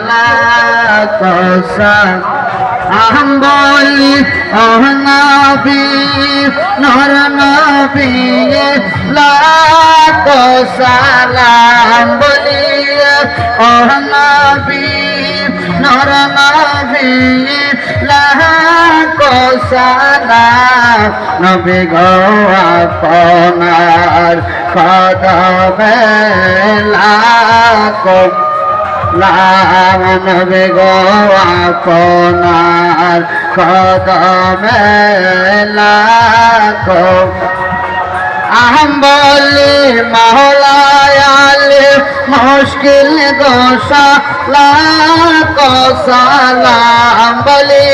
লাকসান বলি ও নবী নর নবী লাখো সালাম বলি ও নবী নর নবী লাখো সালাম নবী গো আপনার কদমে লাখো নবী গো আপনার কদমে লাখো বলি মহলায়ালে মুশকিল গোসা লাখো সালাম বলি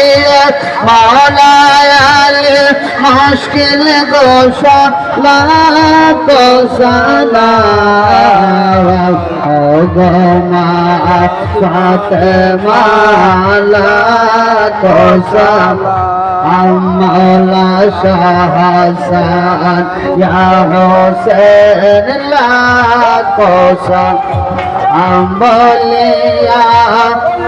মহলায়ালে মুশকিল গোসা লাখো সালাম ও গো মা ফাতেমা লাখো সালাম মৌলা শাহ হাসান ইয়া হোসেন লাখো সালাম বলিয়া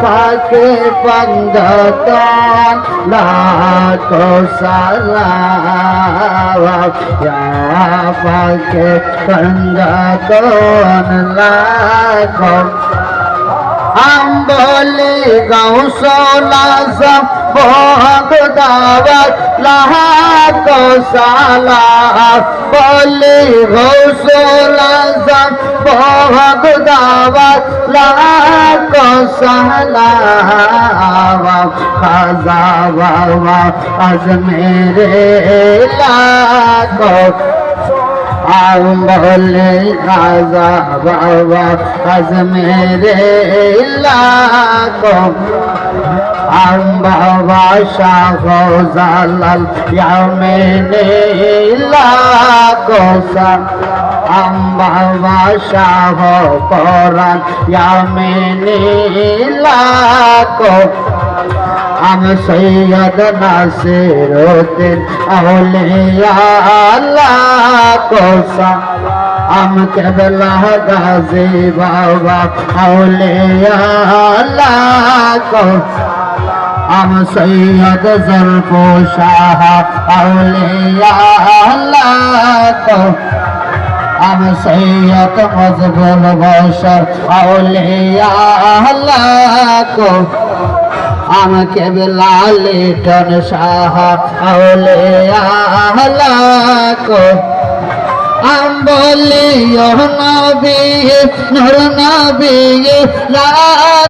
পাকে বন্ধতন লাখো সালাম ইয়া পাকে বন্ধতন লাখো বলি গৌসল আজম ভগদাবাদ লাখো সালাম বলি গৌসল আজম ভগদাবাদ লাখো সালাম খাজা বাবা আজমেরে লাখো বলে রাজা বাবা আজমেরে লাখো বাবা শাহ জালাল ইয়ামিনে লাখো বাবা শাহ কোরআন ইয়ামিনে লাখো সৈয়দ নাসিরুদ্দিন আউলিয়া লাখো কেবলা গাজী বাবা আউলিয়া লাখো সৈয়দ জুলফু শাহ আউলিয়া লাখো সৈয়দ মজবুল বশর আউলিয়া লাখো কেবলা লিটন শাহ আউলিয়া লাখো বলি ও নবী নূর নবী